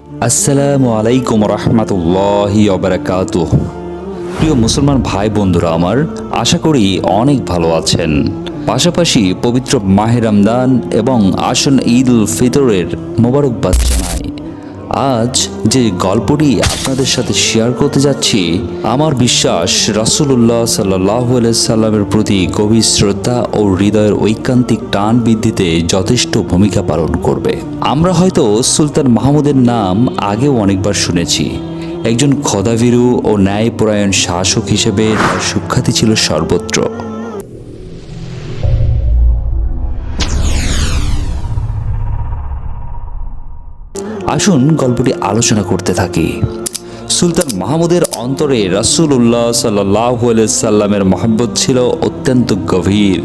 আসসালামু আলাইকুম রহমতুল্লাহি ওয়া বারাকাতুহু। প্রিয় মুসলমান ভাই বন্ধুরা আমার, আশা করি অনেক ভালো আছেন। পাশাপাশি পবিত্র মাহে রমজান এবং আসন্ন ঈদ উল ফিতরের মোবারকবাদ জানাই। আজ যে গল্পটি আপনাদের সাথে শেয়ার করতে যাচ্ছি, আমার বিশ্বাস রাসূলুল্লাহ সাল্লাল্লাহু আলাইহি সাল্লামের প্রতি গভীর শ্রদ্ধা ও হৃদয়ের ঐকান্তিক টান বৃদ্ধিতে যথেষ্ট ভূমিকা পালন করবে। আমরা হয়তো সুলতান মাহমুদের নাম আগেও অনেকবার শুনেছি। একজন খোদাভীরু ও ন্যায়পরায়ণ শাসক হিসেবে তার সুখ্যাতি ছিল সর্বত্র। আসুন গল্পটি আলোচনা করতে থাকি। সুলতান মাহমুদের অন্তরে রাসূলুল্লাহ সাল্লাল্লাহু আলাইহি সাল্লামের মহব্বত ছিল অত্যন্ত গভীর।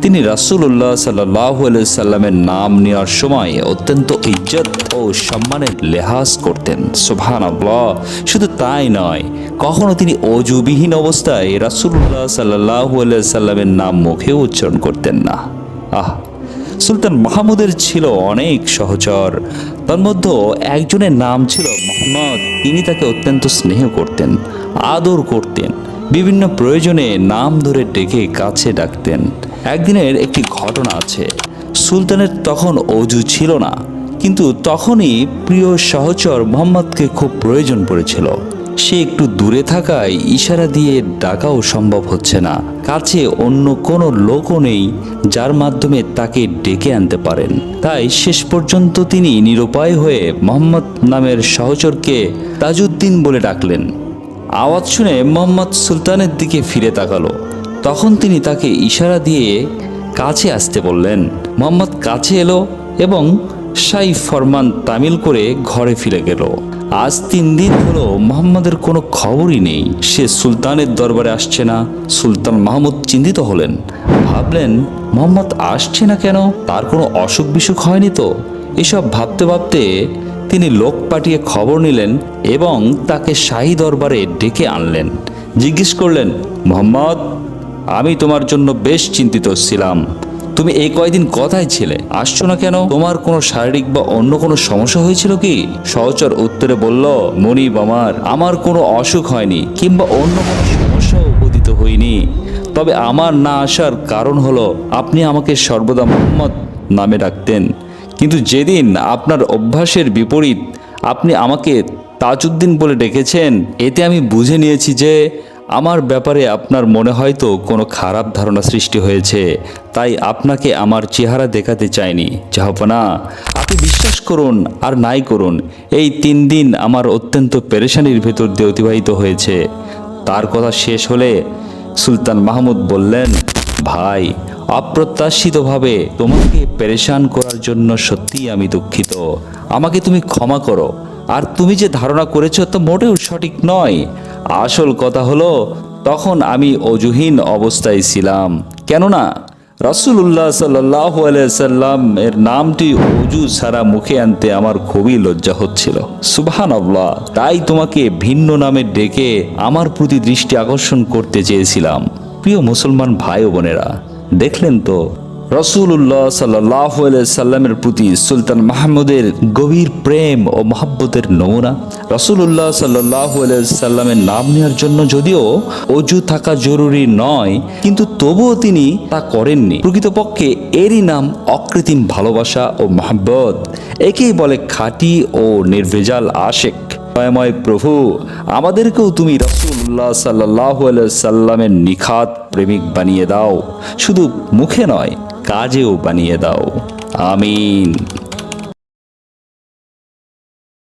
তিনি রাসূলুল্লাহ সাল্লাল্লাহু আলাইহি সাল্লামের নাম নেওয়ার সময় অত্যন্ত ইজ্জত ও সম্মানের লেহাজ করতেন। সুবহানাল্লাহ। শুধু তাই নয়, কখনো তিনি অজুবিহীন অবস্থায় রাসূলুল্লাহ সাল্লাল্লাহু আলাইহি সাল্লামের নাম মুখেও উচ্চারণ করতেন না। সুলতান মাহমুদের ছিল অনেক সহচর, তার মধ্যে একজনের নাম ছিল মোহাম্মদ। তিনি তাকে অত্যন্ত স্নেহ করতেন, আদর করতেন, বিভিন্ন প্রয়োজনে নাম ধরে ডেকে কাছে ডাকতেন। একদিনের একটি ঘটনা আছে। সুলতানের তখন অজু ছিল না, কিন্তু তখনই প্রিয় সহচর মোহাম্মদকে খুব প্রয়োজন পড়েছিল। সে একটু দূরে থাকায় ইশারা দিয়ে ডাকাও সম্ভব হচ্ছে না। কাছে অন্য কোনো লোকও নেই যার মাধ্যমে তাকে ডেকে আনতে পারেন। তাই শেষ পর্যন্ত তিনি নিরুপায় হয়ে মোহাম্মদ নামের সহচরকে তাজউদ্দিন বলে ডাকলেন। আওয়াজ শুনে মোহাম্মদ সুলতানের দিকে ফিরে তাকালো। তখন তিনি তাকে ইশারা দিয়ে কাছে আসতে বললেন। মোহাম্মদ কাছে এলো এবং শাই ফরমান তামিল করে ঘরে ফিরে গেল। আজ 3 দিন হলো মোহাম্মদের কোনো খবরই নেই। সে সুলতানের দরবারে আসছে না। সুলতান মাহমুদ চিন্তিত হলেন, ভাবলেন মোহাম্মদ আসছে না কেন, তার কোনো অসুখ বিসুখ হয়নি তো। এসব ভাবতে ভাবতে তিনি লোক পাঠিয়ে খবর নিলেন এবং তাকে শাহী দরবারে ডেকে আনলেন। জিজ্ঞেস করলেন, মোহাম্মদ, আমি তোমার জন্য বেশ চিন্তিত ছিলাম। তুমি এই কয়দিন কোথায় ছিলে, আসছো না কেন? তোমার কোনো শারীরিক বা অন্য কোনো সমস্যা হয়েছিল কি? সহচর উত্তরে বলল, মনিব আমার কোনো অসুখ হয়নি কিংবা অন্য কোনো সমস্যাও উপদিত হয়নি। তবে আমার না আসার কারণ হলো আপনি আমাকে সর্বদা মোহাম্মদ নামে ডাকতেন, কিন্তু যেদিন আপনার অভ্যাসের বিপরীত আপনি আমাকে তাজউদ্দিন বলে ডেকেছেন, এতে আমি বুঝে নিয়েছি যে আমার ব্যাপারে আপনার মনে হয়তো কোনো খারাপ ধারণা সৃষ্টি হয়েছে। তাই আপনাকে আমার চেহারা দেখাতে চাইনি। জাহাপনা, আপনি বিশ্বাস করুন আর নাই করুন, এই 3 দিন আমার অত্যন্ত পেরেশানির ভেতর দিয়ে অতিবাহিত হয়েছে। তার কথা শেষ হলে সুলতান মাহমুদ বললেন, ভাই, অপ্রত্যাশিতভাবে তোমাকে পেরেশান করার জন্য সত্যিই আমি দুঃখিত। আমাকে তুমি ক্ষমা করো। আর তুমি যে ধারণা করেছো তা মোটেও সঠিক নয়। আসল কথা হলো, তখন আমি অজুহীন অবস্থায় ছিলাম। কেননা রাসূলুল্লাহ সাল্লাল্লাহু আলাইহি সাল্লাম এর নামটি অজু ছাড়া মুখে আনতে আমার খুবই লজ্জা হচ্ছিল। সুবহানাল্লাহ। তাই তোমাকে ভিন্ন নামে ডেকে আমার প্রতি দৃষ্টি আকর্ষণ করতে চেয়েছিলাম। প্রিয় মুসলমান ভাই ও বোনেরা, দেখলেন তো রাসূলুল্লাহ সাল্লাল্লাহু আলাইহি সাল্লামের প্রতি সুলতান মাহমুদের গভীর প্রেম ও মহব্বতের নমুনা। রাসূলুল্লাহ সাল্লাল্লাহু আলাইহি সাল্লামের নাম নেওয়ার জন্য যদিও অজু থাকা জরুরি নয়, কিন্তু তবুও তিনি তা করেননি। প্রকৃতপক্ষে এরই নাম অকৃত্রিম ভালোবাসা ও মহব্বত। একেই বলে খাঁটি ও নির্ভেজাল আশেক। দয়াময় প্রভু, আমাদেরকেও তুমি রাসূলুল্লাহ সাল্লাল্লাহু আলাইহি সাল্লামের নিখাত প্রেমিক বানিয়ে দাও। শুধু মুখে নয়, কাজেও বানিয়ে দাও। আমিন।